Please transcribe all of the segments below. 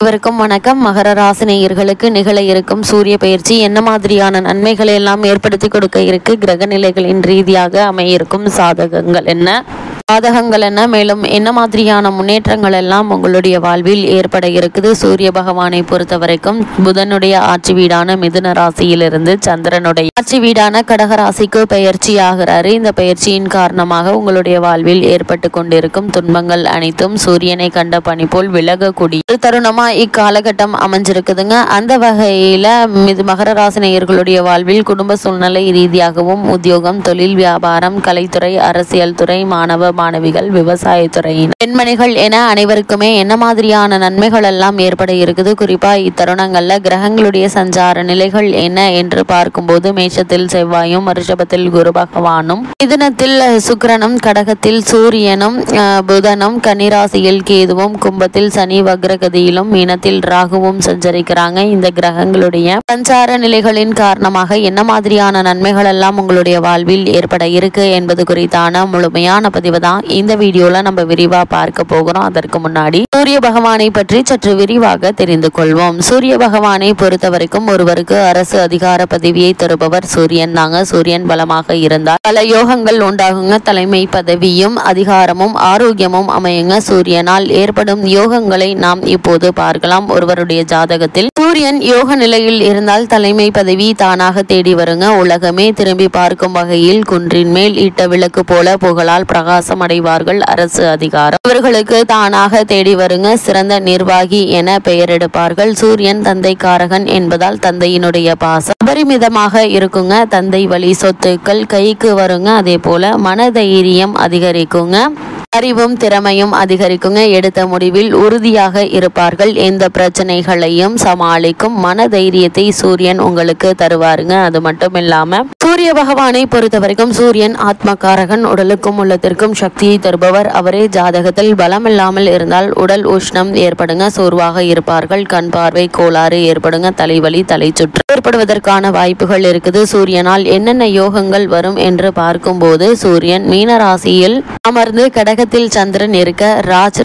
இவருக்கும் வணக்கம். மகர ராசி நேயர்களுக்கு நிகழ இருக்கும் சூரிய பயிற்சி என்ன மாதிரியான நன்மைகளை எல்லாம் ஏற்படுத்தி கொடுக்க இருக்கு, கிரக நிலைகளின் ரீதியாக அமைய இருக்கும் சாதகங்கள் என்ன, பாதகங்கள் என்ன, மேலும் என்ன மாதிரியான முன்னேற்றங்கள் எல்லாம் உங்களுடைய வாழ்வில் ஏற்பட இருக்குது. சூரிய பகவானை பொறுத்த வரைக்கும் புதனுடைய ஆட்சி வீடான மிதுன ராசியிலிருந்து சந்திரனுடைய ஆட்சி வீடான கடக ராசிக்கு பயிற்சி ஆகிறாரு. இந்த பயிற்சியின் காரணமாக உங்களுடைய வாழ்வில் ஏற்பட்டு கொண்டிருக்கும் துன்பங்கள் அனைத்தும் சூரியனை கண்ட பனி போல் விலகக்கூடிய ஒரு தருணமா இக்காலகட்டம் அமைஞ்சிருக்குதுங்க. அந்த வகையில மகர ராசி நேயர்களுடைய வாழ்வில் குடும்ப சூழ்நிலை ரீதியாகவும் உத்தியோகம், தொழில், வியாபாரம், கலைத்துறை, அரசியல் துறை, மாணவ மாணவிகள், விவசாயத்துறையின் பெண்மணிகள் என அனைவருக்குமே என்ன மாதிரியான நன்மைகள் எல்லாம் ஏற்பட இருக்குது. குறிப்பா இத்தருணங்கள்ல கிரகங்களுடைய சஞ்சார நிலைகள் என்ன என்று பார்க்கும்போது மேஷத்தில் செவ்வாயும், ரிஷபத்தில் குரு பகவானும், மிதுனத்தில் சுக்கிரனும், கடகத்தில் சூரியனும், புதனும், கன்னிராசியில் கேதுவும், கும்பத்தில் சனி வக்ரகதியிலும், மீனத்தில் ராகுவும் சஞ்சரிக்கிறாங்க. இந்த கிரகங்களுடைய சஞ்சார நிலைகளின் காரணமாக என்ன மாதிரியான நன்மைகள் எல்லாம் உங்களுடைய வாழ்வில் ஏற்பட இருக்கு என்பது குறித்தான முழுமையான பதிவு தான் இந்த வீடியோல நம்ம விரிவா பார்க்க போகிறோம். அதற்கு முன்னாடி சூரிய பகவானை பற்றி சற்று விரிவாக தெரிந்து கொள்வோம். சூரிய பகவானை பொறுத்த வரைக்கும் ஒருவருக்கு அரசு அதிகார பதவியை தருபவர் சூரியன் தாங்க. சூரியன் பலமாக இருந்தால் பல யோகங்கள் உண்டாகுங்க. தலைமை பதவியும் அதிகாரமும் ஆரோக்கியமும் அமையுங்க. சூரியனால் ஏற்படும் யோகங்களை நாம் இப்போது பார்க்கலாம். ஒருவருடைய ஜாதகத்தில் சூரியன் யோக நிலையில் இருந்தால் தலைமை பதவி தானாக தேடி வருங்க. உலகமே திரும்பி பார்க்கும் வகையில் குன்றின் மேல் இட்ட விளக்கு போல புகழால் பிரகாசம் அடைவார்கள். அரசு அதிகாரம் இவர்களுக்கு தானாக தேடி வருங்க. சிறந்த நிர்வாகி என பெயர் எடுப்பார்கள். சூரியன் தந்தை காரகன் என்பதால் தந்தையினுடைய பாசம் அபரிமிதமாக இருக்குங்க. தந்தை வழி சொத்துக்கள் கைக்கு வருங்க. அதே போல மனதைரியம் அதிகரிக்குங்க. அறிவும் திறமையும் அதிகரிக்குங்க. எடுத்த முடிவில் உறுதியாக இருப்பார்கள். எந்த பிரச்சனைகளையும் சமாளிக்கும் மனதைரியத்தை சூரியன் உங்களுக்கு தருவாருங்க. அது மட்டும் இல்லாம சூரிய பகவானை பொறுத்த வரைக்கும் சூரியன் ஆத்மகாரகன், உடலுக்கும் உள்ளத்திற்கும் சக்தியை தருபவர். அவரே ஜாதகத்தில் பலம் இல்லாமல் இருந்தால் உடல் உஷ்ணம் ஏற்படுங்க. சோர்வாக இருப்பார்கள். கண் பார்வை கோளாறு ஏற்படுங்க. தலைவலி, தலை சுற்று ஏற்படுவதற்கான வாய்ப்புகள் இருக்குது. சூரியனால் என்னென்ன யோகங்கள் வரும் என்று பார்க்கும்போது சூரியன் மீன ராசியில் அமர்ந்து கடகத்தில் சந்திரன் இருக்க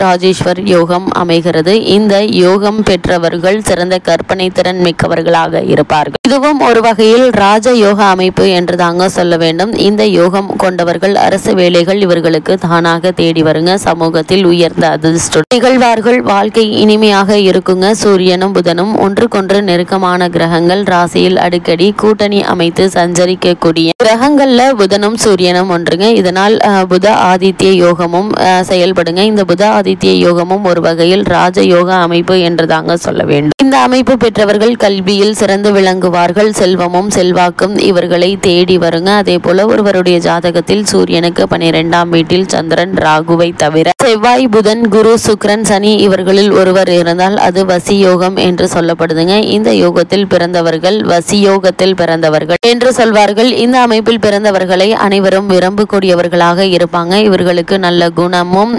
ராஜேஸ்வர் யோகம் அமைகிறது. இந்த யோகம் பெற்றவர்கள் சிறந்த கற்பனை திறன் மிக்கவர்களாக இருப்பார்கள். இதுவும் ஒரு வகையில் ராஜ யோக அமைப்பு என்று தாங்க சொல்ல வேண்டும். இந்த யோகம் கொண்டவர்கள் அரசு வேலைகள் இவர்களுக்கு தானாக தேடி வருங்க. சமூகத்தில் உயர்ந்த அதிர்ஷ்டம் நிகழ்வார்கள். வாழ்க்கை இனிமையாக இருக்குங்க. சூரியனும் புதனும் ஒன்றுக்கொன்று நெருக்கமான கிரகங்கள். ராசியில் அடிக்கடி கூட்டணி அமைத்து சஞ்சரிக்கக்கூடிய கிரகங்கள்ல புதனும் சூரியனும் ஒன்றுங்க. இதனால் புத ஆதித்ய யோகமும் செயல்படுங்க. இந்த புத ஆதித்ய யோகமும் ஒரு வகையில் ராஜ யோக அமைப்பு என்று தாங்க சொல்ல வேண்டும். இந்த அமைப்பு பெற்றவர்கள் கல்வியில் சிறந்து விளங்குவார்கள். செல்வமும் செல்வாக்கும் இவர்களை தேடி வருங்க. அதே போல ஒருவருடைய ஜாதகத்தில் சூரியனுக்கு 12ஆம் வீட்டில் சந்திரன், ராகுவை தவிர செவ்வாய், புதன், குரு, சுக்கிரன், சனி இவர்களில் ஒருவர் இருந்தால் அது வசி யோகம் என்று சொல்லப்படுதுங்க. இந்த யோகத்தில் பிறந்தவர்கள் வசியோகத்தில் பிறந்தவர்கள் என்று சொல்வார்கள். இந்த அமைப்பில் பிறந்தவர்களை அனைவரும் விரும்பக்கூடியவர்களாக இருப்பாங்க. இவர்களுக்கு நல்ல குணமும்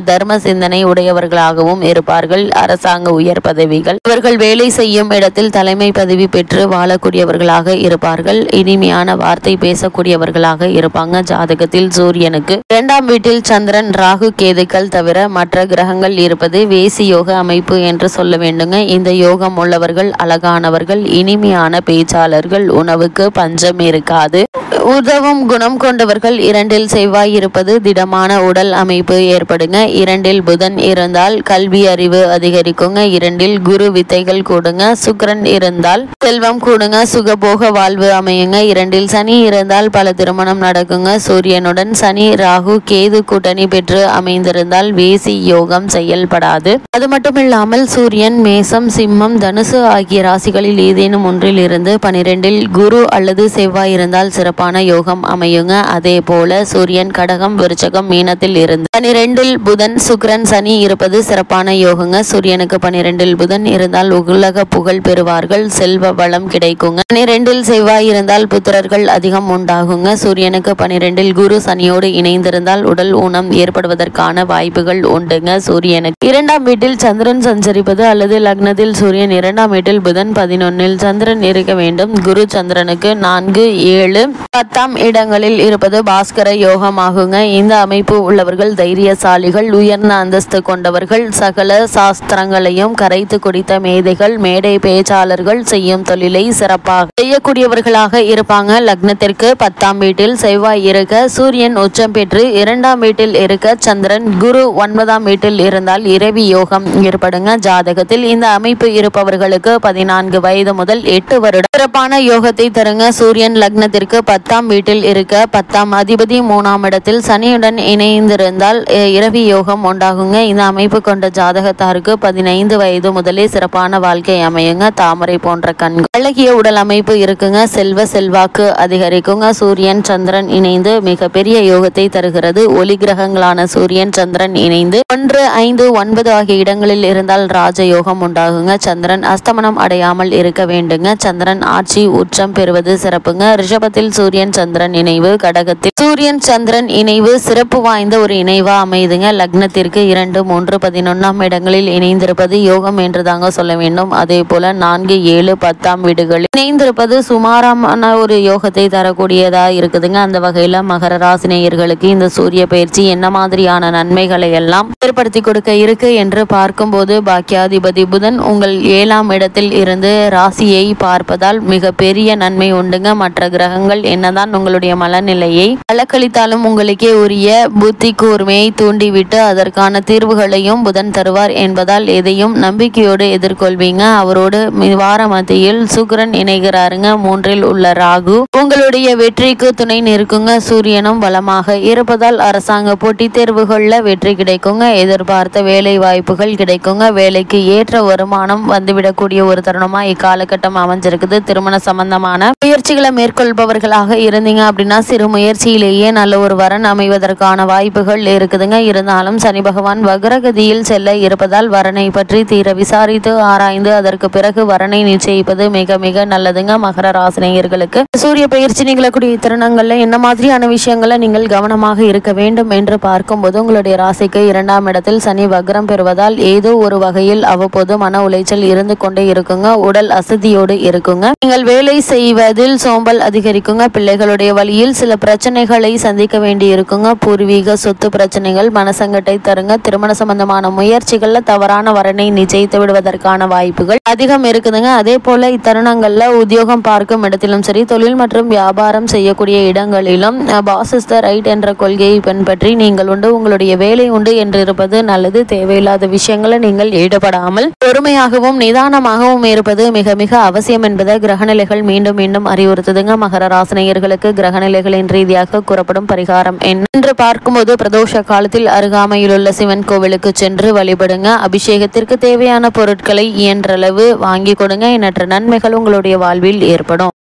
தர்ம சிந்தனை உடையவர்களாகவும் இருப்பார்கள். அரசாங்க உயர் பதவிகள் இவர்கள் வேலை செய்யும் இடத்தில் தலைமை பதவி பெற்று வாழக்கூடியவர்களாக இருப்பார்கள். இனிமையான வார்த்தை பேசக்கூடியவர்களாக இருப்பாங்க. ஜாதகத்தில் சூரியனுக்கு 2ஆம் வீட்டில் சந்திரன், ராகு, கேதுக்கள் தவிர மற்ற கிரகங்கள் இருப்பது வேசி யோக அமைப்பு என்று சொல்ல வேண்டுங்க. இந்த யோகம் உள்ளவர்கள் அழகானவர்கள், இனிமையான பேச்சாளர்கள், உணவுக்கு பஞ்சம் இருக்காது. உதவும் குணம் கொண்டவர்கள். 2இல் செவ்வாய் இருப்பது திடமான உடல் அமைப்பு ஏற்படுங்க. 2இல் புதன் இருந்தால் கல்வி அறிவு அதிகரிக்குங்க. 2இல் குரு வித்தைகள் கூடுங்க. சுக்கிரன் இருந்தால் செல்வம் கூடுங்க. சுகபோக வாழ்வு அமையுங்க. 2இல் சனி இருந்தால் பல திருமணம் நடக்குங்க. சூரியனுடன் சனி, ராகு, கேது கூட்டணி பெற்று அமைந்திருந்தால் வேசி யோகம் செயல்படாது. அது மட்டும் இல்லாமல் சூரியன் மேசம், சிம்மம், தனுசு ஆகிய ராசிகளில் ஏதேனும் ஒன்றில் இருந்து 12இல் குரு அல்லது செவ்வாய் இருந்தால் சிறப்பான யோகம் அமையுங்க. அதே போல சூரியன் கடகம், விருச்சகம், மீனத்தில் இருந்து 12இல் புதன், சுக்கிரன், சனி இருப்பது சிறப்பான யோகங்க. சூரியனுக்கு 12இல் புதன் இருந்தால் உலக புகழ் பெறுவார்கள். செல்வ வளம் கிடைக்குங்க. 12இல் செவ்வாய் இருந்தால் புத்திரர்கள் அதிகம் உண்டாகுங்க. சூரியனுக்கு 12இல் குரு சனியோடு இணைந்திருந்தால் உடல் ஊனம் ஏற்படுவதற்கான வாய்ப்புகள் உண்டுங்க. சூரியனுக்கு 2ஆம் வீட்டில் சந்திரன் சஞ்சரிப்பது அல்லது லக்னத்தில் சூரியன் 2ஆம் வீட்டில் புதன் 11இல் சந்திரன் இருக்க வேண்டும். குரு சந்திரனுக்கு 4, 7, 10ஆம் இடங்களில் இருப்பது பாஸ்கர யோகமாகுங்க. இந்த அமைப்பு உள்ளவர்கள் தைரியசாலிகள், உயர்ந்த அந்தஸ்து கொண்டவர்கள், சகல சாஸ்திரங்களையும் கரைத்து குடித்த மேதைகள், மேடை பேச்சாளர்கள், செய்யும் தொழிலை சிறப்பாக செய்யக்கூடியவர்களாக இருப்பாங்க. லக்னத்திற்கு 10ஆம் வீட்டில் செவ்வாய் இருக்க, சூரியன் உச்சம் பெற்று 2ஆம் வீட்டில் இருக்க, சந்திரன் குரு 9ஆம் வீட்டில் இருந்தால் இரவி யோகம் ஏற்படுங்க. ஜாதகத்தில் இந்த அமைப்பு இருப்பவர்களுக்கு 14 வயது முதல் 8 வருடம் சிறப்பான யோகத்தை தருங்க. சூரியன் லக்னத்திற்கு 10ஆம் வீட்டில் இருக்க, 10ஆம் அதிபதி 3ஆம் இடத்தில் சனியுடன் இணைந்திருந்தால் இரவி யோகம் உண்டாகுங்க. இந்த அமைப்பு கொண்ட ஜாதகத்தாருக்கு 15 வயது முதலே சிறப்பான வாழ்க்கை அமையுங்க. தாமரை போன்ற கண்கள், அழகிய உடல் அமைப்பு இருக்குங்க. செல்வாக்கு அதிகரிக்குங்க. சூரியன் சந்திரன் இணைந்து மிக பெரிய யோகத்தை தருகிறது. ஒளி கிரகங்களான சூரியன் சந்திரன் இணைந்து 1, 5, 9 ஆகிய இடங்களில் இருந்தால் ராஜயோகம் உண்டாகுங்க. சந்திரன் அஸ்தமனம் அடையாமல் இருக்க வேண்டுங்க. சந்திரன் ஆட்சி உச்சம் பெறுவது சிறப்புங்க. ரிஷபத்தில் சூரியன் சந்திரன் இணைவு, கடகத்தில் சூரியன் சந்திரன் இணைவு சிறப்பு வாய்ந்த ஒரு இணைவா அமைதுங்க. லக்னத்திற்கு 2, 3, 11ஆம் இடங்களில் இணைந்திருப்பது யோகம் என்று தாங்க சொல்ல வேண்டும். அதே போல 4, 7, 10ஆம் வீடுகளில் இணைந்திருப்பது சுமாரான ஒரு யோகத்தை தரக்கூடியதா இருக்குதுங்க. அந்த வகையில மகர ராசி நேயர்களுக்கு இந்த சூரிய பயிற்சி என்ன மாதிரியான நன்மைகளை எல்லாம் ஏற்படுத்தி கொடுக்க இருக்கு என்று பார்க்கும்போது, பாக்கியாதிபதி புதன் உங்கள் 7ஆம் இடத்தில் இருந்து ராசியை பார்ப்பதால் மிக பெரிய நன்மை உண்டுங்க. மற்ற கிரகங்கள் என்னதான் உங்களுடைய மனநிலையை அலக்களித்தாலும் உங்களுக்கே உரிய புத்தி கூர்மையை தூண்டிவிட்டு அதற்கான தீர்வுகளையும் புதன் தருவார் என்பதால் எதையும் நம்பிக்கையோடு எதிர்கொள்வீங்க. அவரோடு வார மத்தியில் சுக்கிரன் இணைகிறாருங்க. 3இல் உள்ள ராகு உங்களுடைய வெற்றிக்கு துணை நிற்குங்க. சூரியனும் பலமாக இருப்பதால் அரசாங்க போட்டித் தேர்வுகள்ல வெற்றி கிடைக்குங்க. எதிர்பார்த்த வேலை வாய்ப்புகள் கிடைக்குங்க. வேலைக்கு ஏற்ற வருமானம் வந்துவிடக்கூடிய ஒரு தருணமா இக்காலகட்டம் அமைஞ்சிருக்குது. திருமண சம்பந்தமான முயற்சிகளை மேற்கொள்பவர்களாக இருந்தீங்க அப்படின்னா சிறு முயற்சியிலேயே நல்ல ஒரு வரன் அமைவதற்கான வாய்ப்புகள் இருக்குதுங்க. இருந்தாலும் சனி பகவான் வக்ரகதியில் செல்ல இருப்பதால் வரனை பற்றி தீர விசாரித்து ஆராய்ந்து அதற்கு பிறகு வரனை நிச்சயிப்பது மிக மிக நல்லதுங்க. மகர ராசினியர்களுக்கு சூரிய பயிற்சி நிகழக்கூடிய தருணங்கள்ல என்ன மாதிரியான விஷயங்களை நீங்கள் கவனமாக இருக்க வேண்டும் என்று பார்க்கும்போது, உங்களுடைய ராசிக்கு 2ஆம் இடத்தில் சனி வக்ரம் பெறுவதால் ஏதோ ஒரு வகையில் அவ்வப்போது மன உளைச்சல் இருந்து கொண்டே இருக்குங்க. உடல் அசதியோடு இருக்குங்க. நீங்கள் வேலை செய்வதில் சோம்பல் அதிகரிக்குங்க. பிள்ளைகளுடைய வழியில் சில பிரச்சனைகளை சந்திக்க வேண்டி இருக்குங்க. பூர்வீக சொத்து பிரச்சனைகள் மனசங்கட்டை தருங்க. திருமண சம்பந்தமான முயற்சிகள்ல தவறான வரனை நிச்சயித்து விடுவதற்கான வாய்ப்புகள் அதிகம் இருக்குதுங்க. அதே போல இத்தருணங்கள்ல உத்தியோகம் பார்க்கும் இடத்திலும் சரி, தொழில் மற்றும் வியாபாரம் செய்யக்கூடிய இடங்களிலும் பாஸ் இஸ் த ரைட் என்ற கொள்கையை பின்பற்றி நீங்கள் உண்டு உங்களுடைய வேலை உண்டு என்று இருப்பது நல்லது. தேவையில்லாத விஷயங்களை நீங்கள் ஈடுபடாமல் பொறுமையாகவும் நிதானமாகவும் இருப்பது மிக மிக அவசியம் என்பதை கிரகநிலைகள் மீண்டும் மீண்டும் அறிவுறுத்துதுங்க. மகர ராசினியர்களுக்கு கிரகநிலைகளின் ரீதியாக கூறப்படும் பரிகாரம் என்று பார்க்கும்போது, பிரதோஷ காலத்தில் அருகாமையில் உள்ள சிவன் கோவிலுக்கு சென்று வழிபடுங்க. அபிஷேகத்திற்கு தேவையான பொருட்களை இயன்றளவு வாங்கி கொடுங்க. எண்ணற்ற நன்மைகள் உங்களுடைய வாழ்வில் ஏற்படும்.